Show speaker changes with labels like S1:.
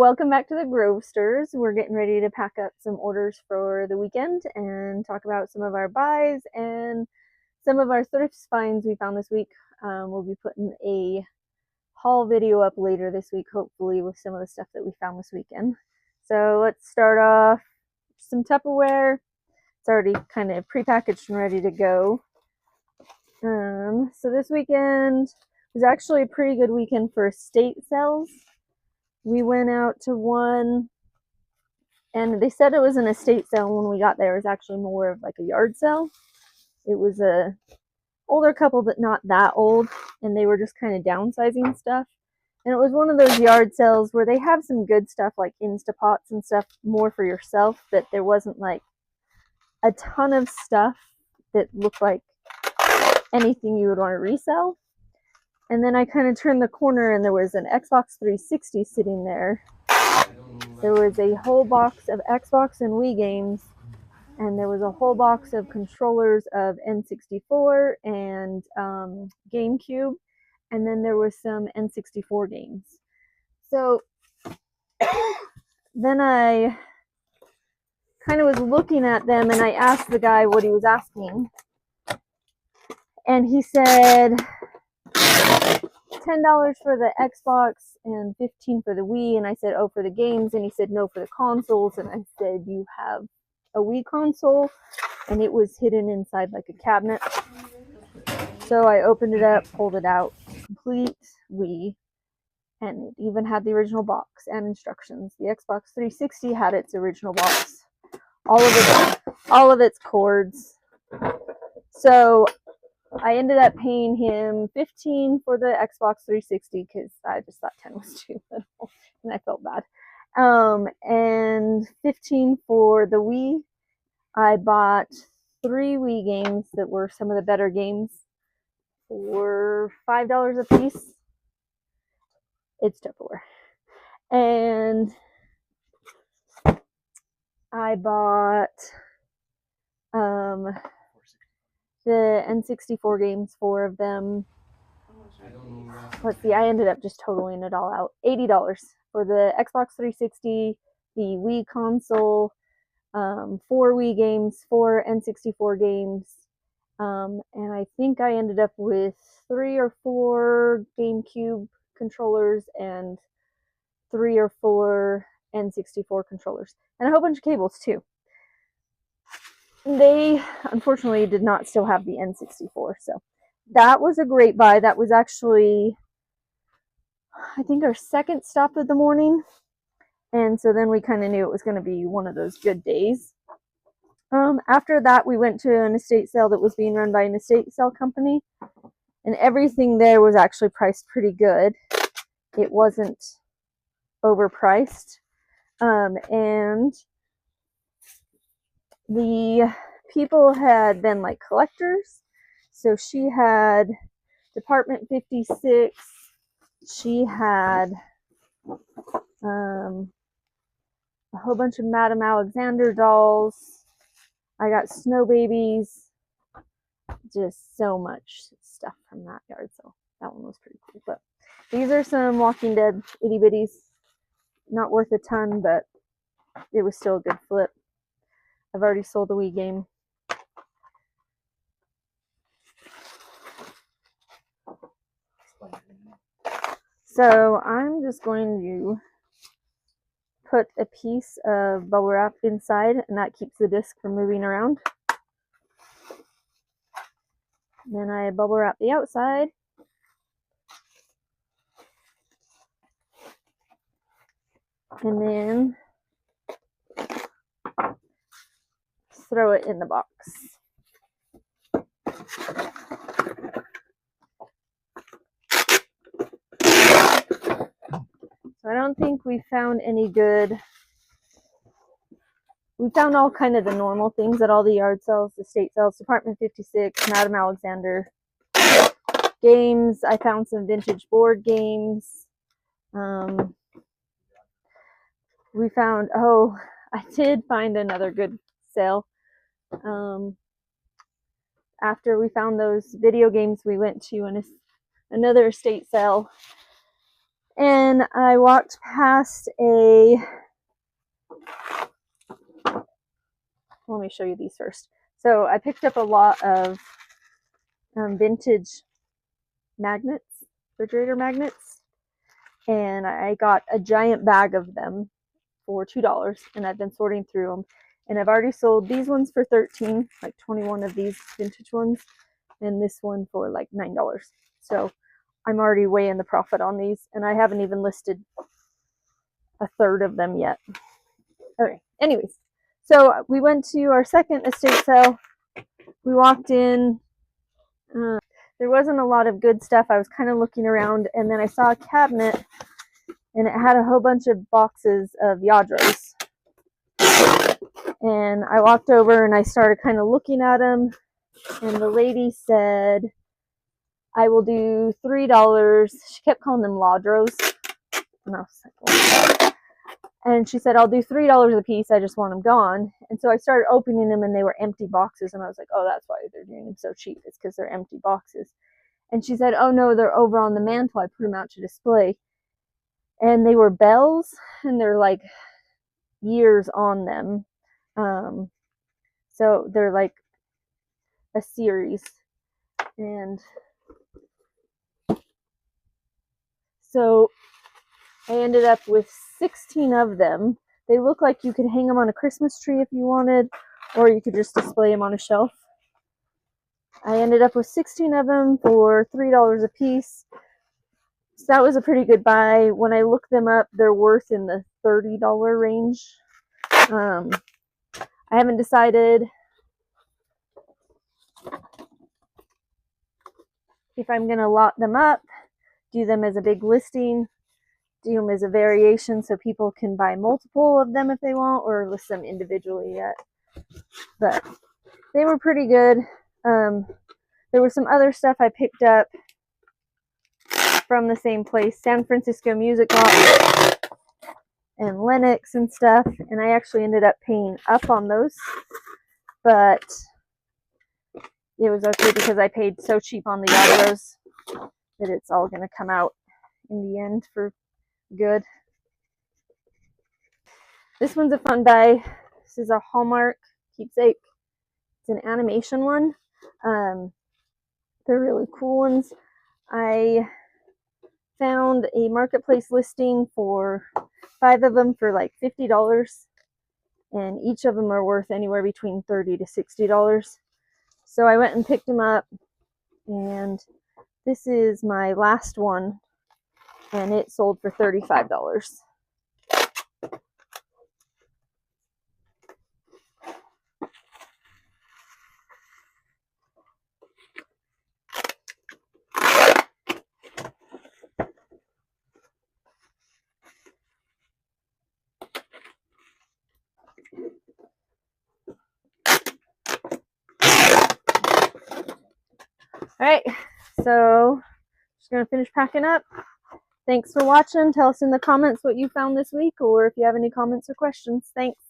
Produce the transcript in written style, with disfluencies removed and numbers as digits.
S1: welcome back to the Grove Stores. We're getting ready to pack up some orders for the weekend and talk about some of our buys and some of our thrift finds we found this week. We'll be putting a haul video up later this week, hopefully, with some of the stuff that we found this weekend. So let's start off some Tupperware. It's already kind of prepackaged and ready to go. So this weekend was actually a pretty good weekend for estate sales. We went out to one, and they said it was an estate sale when we got there. It was actually more of like a yard sale. It was a older couple, but not that old, and they were just kind of downsizing stuff. And it was one of those yard sales where they have some good stuff like Instapots and stuff more for yourself, but there wasn't like a ton of stuff that looked like anything you would want to resell. And then I kind of turned the corner and there was an Xbox 360 sitting there. There was a whole box of Xbox and Wii games, and there was a whole box of controllers of N64 and GameCube, and then there was some N64 games. So then I kind of was looking at them and I asked the guy what he was asking, and he said $10 for the Xbox and $15 for the Wii. And I said, oh, for the games? And he said, no, for the consoles. And I said, you have a Wii console? And it was hidden inside like a cabinet. So I opened it up, pulled it out, complete Wii, and it even had the original box and instructions. The Xbox 360 had its original box, all of its cords. So I ended up paying him $15 for the Xbox 360 because I just thought 10 was too little and I felt bad. And $15 for the Wii. I bought 3 Wii games that were some of the better games for $5 a piece. It's Tupperware. And I bought the N64 games, 4 of them. Let's see, I ended up just totaling it all out. $80 for the Xbox 360, the Wii console, 4 Wii games, 4 N64 games, and I think I ended up with 3 or 4 GameCube controllers and 3 or 4 N64 controllers, and a whole bunch of cables too. They unfortunately did not still have the N64, so that was a great buy. That was actually, I think, our second stop of the morning, and so then we kind of knew it was going to be one of those good days. After that, we went to an estate sale that was being run by an estate sale company, and everything there was actually priced pretty good. It wasn't overpriced, and the people had been like collectors. So she had Department 56, she had a whole bunch of Madame Alexander dolls. I got Snow Babies, just so much stuff from that yard sale. That one was pretty cool. But these are some Walking Dead itty bitties. Not worth a ton, but it was still a good flip. I've already sold the Wii game. So I'm just going to put a piece of bubble wrap inside, and that keeps the disc from moving around. Then I bubble wrap the outside. And then throw it in the box. So I don't think we found any good. We found all kind of the normal things at all the yard sales, the estate sales, Department 56, Madame Alexander games. I found some vintage board games. We found, oh, I did find another good sale. After we found those video games, we went to another estate sale, And I walked past a, let me show you these first. So I picked up a lot of vintage magnets, refrigerator magnets, and I got a giant bag of them for $2, and I've been sorting through them, and I've already sold these ones for $13, like 21 of these vintage ones, and this one for like $9. So I'm already way in the profit on these, and I haven't even listed a third of them yet. Okay, anyways, so we went to our second estate sale. We walked in. There wasn't a lot of good stuff. I was kind of looking around, and then I saw a cabinet, and it had a whole bunch of boxes of Lladros. And I walked over and I started kind of looking at them, and the lady said, I will do $3. She kept calling them Lladros. And I was like, and she said, I'll do $3 a piece. I just want them gone. And so I started opening them, and they were empty boxes. And I was like, oh, that's why they're doing them so cheap. It's because they're empty boxes. And she said, oh, no, they're over on the mantle. I put them out to display. And they were bells, and they're like years on them. So they're like a series. And so I ended up with 16 of them. They look like you could hang them on a Christmas tree if you wanted, or you could just display them on a shelf. I ended up with 16 of them for $3 a piece. So that was a pretty good buy. When I look them up, they're worth in the $30 range. I haven't decided if I'm going to lot them up, do them as a big listing, do them as a variation so people can buy multiple of them if they want, or list them individually yet. But they were pretty good. There was some other stuff I picked up from the same place, San Francisco Music Box and Lennox and stuff, and I actually ended up paying up on those, but it was okay because I paid so cheap on the Lladros that it's all going to come out in the end for good. This one's a fun buy. This is a Hallmark keepsake. It's an animation one. They're really cool ones. I found a marketplace listing for 5 of them for like $50, and each of them are worth anywhere between $30 to $60. So I went and picked them up, and this is my last one, and it sold for $35. All right, so just gonna finish packing up. Thanks for watching. Tell us in the comments what you found this week, or if you have any comments or questions. Thanks.